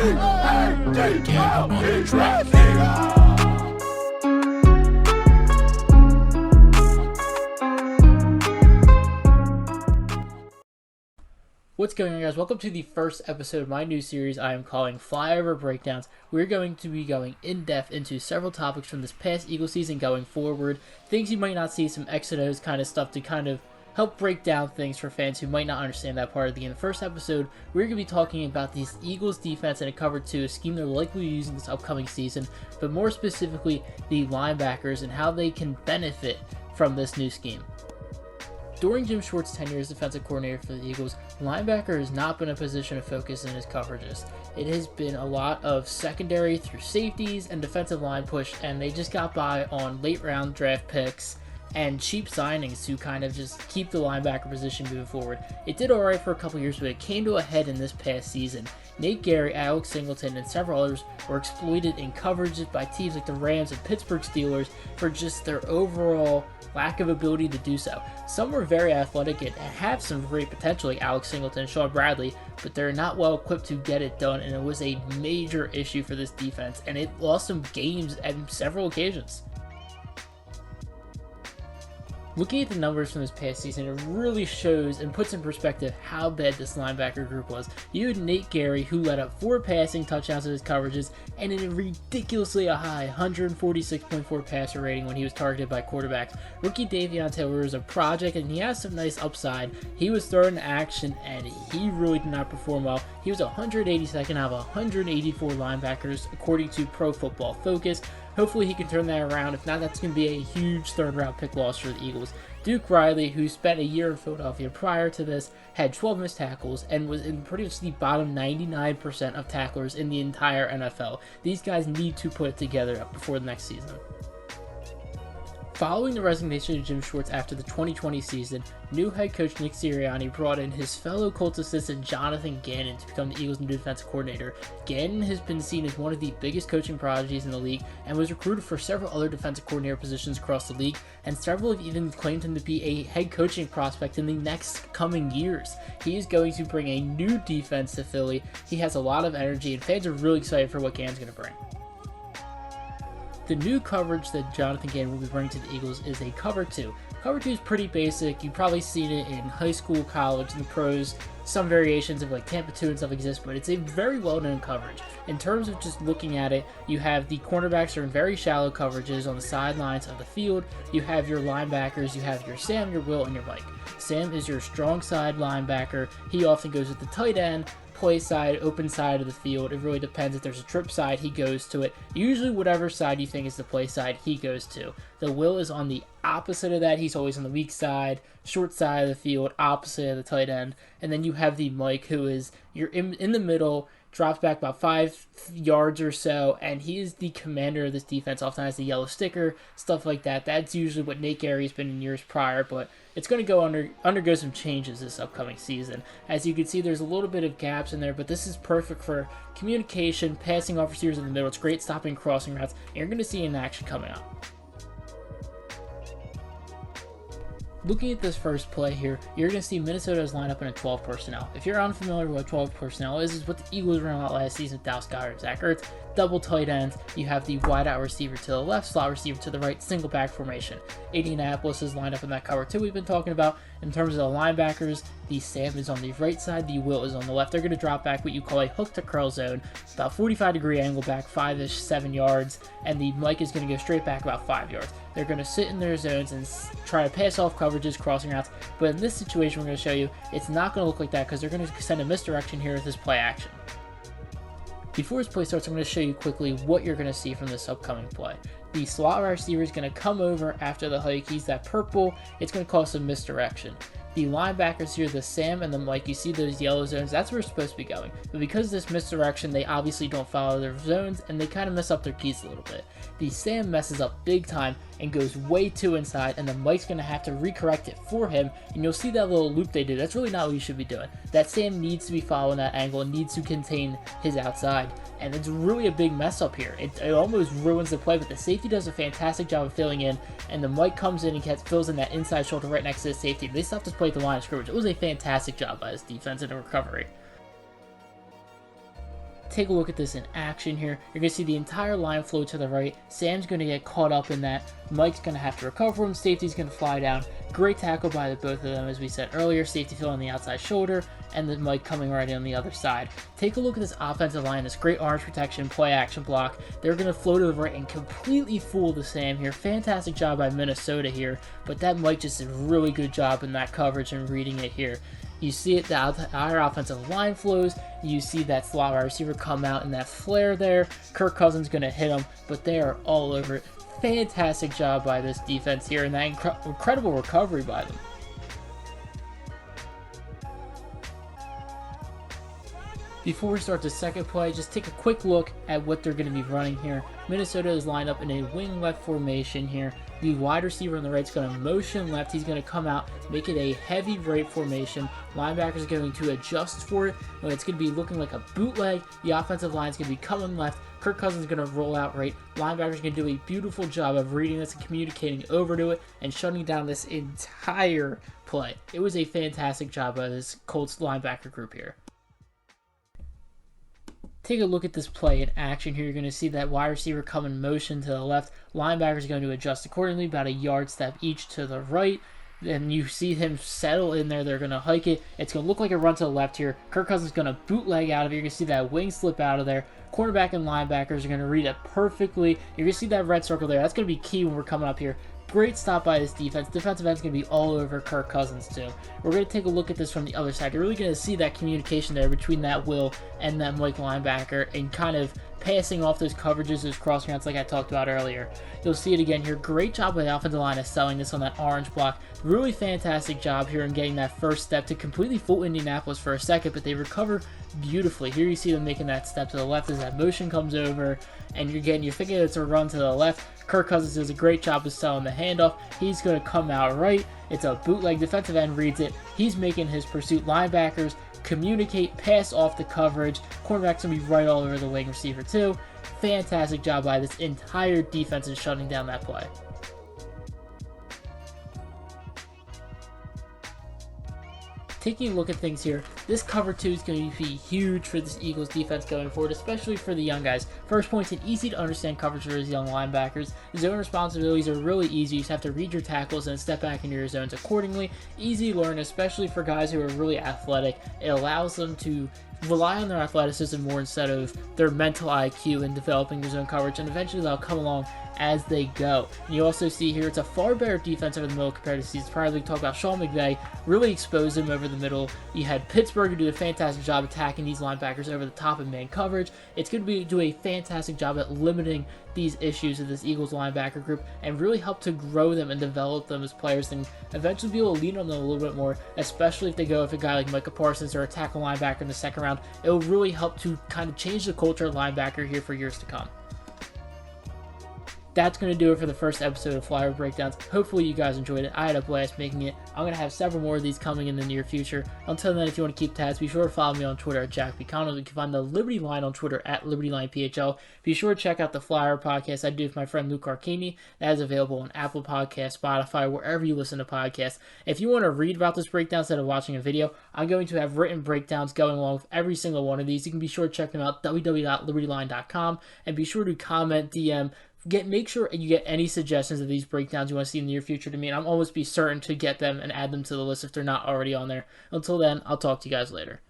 on the track. What's going on, guys? Welcome to the first episode of my new series I am calling Flyover Breakdowns. We're going to be going in-depth into several topics from this past Eagle season going forward. Things you might not see, some X and O's kind of stuff to kind of help break down things for fans who might not understand that part of the game. In the first episode, we're going to be talking about these Eagles defense and a cover 2, a scheme they're likely using this upcoming season, but more specifically, the linebackers and how they can benefit from this new scheme. During Jim Schwartz's tenure as defensive coordinator for the Eagles, linebacker has not been a position of focus in his coverages. It has been a lot of secondary through safeties and defensive line push, and they just got by on late round draft picks and cheap signings to kind of just keep the linebacker position moving forward. It did alright for a couple years, but it came to a head in this past season. Nate Gary, Alex Singleton, and several others were exploited in coverages by teams like the Rams and Pittsburgh Steelers for just their overall lack of ability to do so. Some were very athletic and have some great potential like Alex Singleton and Sean Bradley, but they're not well equipped to get it done, and it was a major issue for this defense, and it lost some games at several occasions. Looking at the numbers from this past season, it really shows and puts in perspective how bad this linebacker group was. You had Nate Gary, who led up 4 passing touchdowns in his coverages, and in a ridiculously high 146.4 passer rating when he was targeted by quarterbacks. Rookie Davion Taylor was a project, and he has some nice upside. He was thrown in action, and he really did not perform well. He was 182nd out of 184 linebackers, according to Pro Football Focus. Hopefully he can turn that around. If not, that's going to be a huge third-round pick loss for the Eagles. Duke Riley, who spent a year in Philadelphia prior to this, had 12 missed tackles and was in pretty much the bottom 99% of tacklers in the entire NFL. These guys need to put it together before the next season. Following the resignation of Jim Schwartz after the 2020 season, new head coach Nick Sirianni brought in his fellow Colts assistant Jonathan Gannon to become the Eagles' new defensive coordinator. Gannon has been seen as one of the biggest coaching prodigies in the league and was recruited for several other defensive coordinator positions across the league, and several have even claimed him to be a head coaching prospect in the next coming years. He is going to bring a new defense to Philly. He has a lot of energy, and fans are really excited for what Gannon's going to bring. The new coverage that Jonathan Gannon will be bringing to the Eagles is a cover 2. Cover 2 is pretty basic. You've probably seen it in high school, college, and the pros. Some variations of like Tampa 2 and stuff exist, but it's a very well-known coverage. In terms of just looking at it, you have the cornerbacks are in very shallow coverages on the sidelines of the field. You have your linebackers, you have your Sam, your Will, and your Mike. Sam is your strong side linebacker. He often goes with the tight end, play side, open side of the field. It really depends. If there's a trip side, he goes to it. Usually whatever side you think is the play side, he goes to. The Will is on the opposite of that. He's always on the weak side, short side of the field, opposite of the tight end. And then you have the Mike, who is you're in the middle, drops back about 5 yards or so, and he is the commander of this defense. Often has the yellow sticker, stuff like that. That's usually what Nate Gary's been in years prior, but it's going to undergo some changes this upcoming season. As you can see, there's a little bit of gaps in there, but this is perfect for communication, passing off receivers in the middle. It's great stopping crossing routes, and you're going to see in action coming up. Looking at this first play here, you're going to see Minnesota's line up in a 12 personnel. If you're unfamiliar with what 12 personnel is what the Eagles ran out last season with Dallas Goedert and Zach Ertz. Double tight ends, you have the wide out receiver to the left, slot receiver to the right, single back formation. Indianapolis is lined up in that cover 2 we've been talking about. In terms of the linebackers, the Sam is on the right side, the Will is on the left. They're going to drop back what you call a hook to curl zone, about 45-degree angle back, 5-ish, 7 yards, and the Mike is going to go straight back about 5 yards. They're going to sit in their zones and try to pass off coverages, crossing routes, but in this situation we're going to show you, it's not going to look like that because they're going to send a misdirection here with this play action. Before this play starts, I'm going to show you quickly what you're going to see from this upcoming play. The slot receiver is going to come over after the hike. He's that purple. It's going to cause some misdirection. The linebackers here, the Sam and the Mike, you see those yellow zones, that's where it's supposed to be going. But because of this misdirection, they obviously don't follow their zones, and they kind of mess up their keys a little bit. The Sam messes up big time and goes way too inside, and the Mike's going to have to recorrect it for him, and you'll see that little loop they did. That's really not what you should be doing. That Sam needs to be following that angle and needs to contain his outside, and it's really a big mess up here. It almost ruins the play, but the safety does a fantastic job of filling in, and the Mike comes in and fills in that inside shoulder right next to the safety. They stopped this play at the line of scrimmage. It was a fantastic job by his defense in the recovery. Take a look at this in action here. You're going to see the entire line flow to the right. Sam's going to get caught up in that. Mike's going to have to recover from him. Safety's going to fly down. Great tackle by the both of them, as we said earlier. Safety fill on the outside shoulder, and then Mike coming right in on the other side. Take a look at this offensive line, this great orange protection, play action block. They're going to flow to the right and completely fool the Sam here. Fantastic job by Minnesota here, but that Mike just did a really good job in that coverage and reading it here. You see it, our offensive line flows. You see that slot wide receiver come out in that flare there. Kirk Cousins going to hit him, but they are all over it. Fantastic job by this defense here, and that incredible recovery by them. Before we start the second play, just take a quick look at what they're going to be running here. Minnesota is lined up in a wing left formation here. The wide receiver on the right is going to motion left. He's going to come out, make it a heavy right formation. Linebackers are going to adjust for it. And it's going to be looking like a bootleg. The offensive line is going to be coming left. Kirk Cousins is going to roll out right. Linebackers are going to do a beautiful job of reading this and communicating over to it and shutting down this entire play. It was a fantastic job by this Colts linebacker group here. Take a look at this play in action here. You're going to see that wide receiver come in motion to the left. Linebackers are going to adjust accordingly, about a yard step each to the right. Then you see him settle in there. They're going to hike it. It's going to look like a run to the left here. Kirk Cousins is going to bootleg out of it. You're going to see that wing slip out of there. Cornerback and linebackers are going to read it perfectly. You're going to see that red circle there. That's going to be key when we're coming up here. Great stop by this defense. Defensive end's going to be all over Kirk Cousins too. We're going to take a look at this from the other side. You're really going to see that communication there between that Will and that Mike linebacker and kind of passing off those coverages, those cross routes like I talked about earlier. You'll see it again here. Great job by the offensive line of selling this on that orange block. Really fantastic job here in getting that first step to completely fool Indianapolis for a second, but they recover beautifully. Here you see them making that step to the left as that motion comes over, and you're thinking it's a run to the left. Kirk Cousins does a great job of selling the handoff. He's going to come out right. It's a bootleg. Defensive end reads it. He's making his pursuit. Linebackers communicate, pass off the coverage. Cornerback's going to be right all over the wing receiver too. Fantastic job by this entire defense in shutting down that play. Taking a look at things here, this cover 2 is going to be huge for this Eagles defense going forward, especially for the young guys. First point's an easy to understand coverage for these young linebackers. Zone responsibilities are really easy. You just have to read your tackles and step back into your zones accordingly. Easy to learn, especially for guys who are really athletic. It allows them to rely on their athleticism more instead of their mental IQ in developing their zone coverage, and eventually they'll come along as they go. And you also see here it's a far better defense over the middle compared to seasons prior. We talk about Sean McVay really exposed him over the middle. You had Pittsburgh who do a fantastic job attacking these linebackers over the top in man coverage. It's going to do a fantastic job at limiting these issues of this Eagles linebacker group and really help to grow them and develop them as players and eventually be able to lean on them a little bit more, especially if they go with a guy like Micah Parsons or a tackle linebacker in the second round. It will really help to kind of change the culture of linebacker here for years to come. That's going to do it for the first episode of Flyover Breakdowns. Hopefully you guys enjoyed it. I had a blast making it. I'm going to have several more of these coming in the near future. Until then, if you want to keep tabs, be sure to follow me on Twitter at Jack B. Connell. You can find the Liberty Line on Twitter at LibertyLinePHL. Be sure to check out the Flyer podcast I do with my friend Luke Arcani. That is available on Apple Podcasts, Spotify, wherever you listen to podcasts. If you want to read about this breakdown instead of watching a video, I'm going to have written breakdowns going along with every single one of these. You can be sure to check them out, www.libertyline.com, and be sure to comment, DM, make sure you get any suggestions of these breakdowns you want to see in the near future to me, and I'll always be certain to get them and add them to the list if they're not already on there. Until then, I'll talk to you guys later.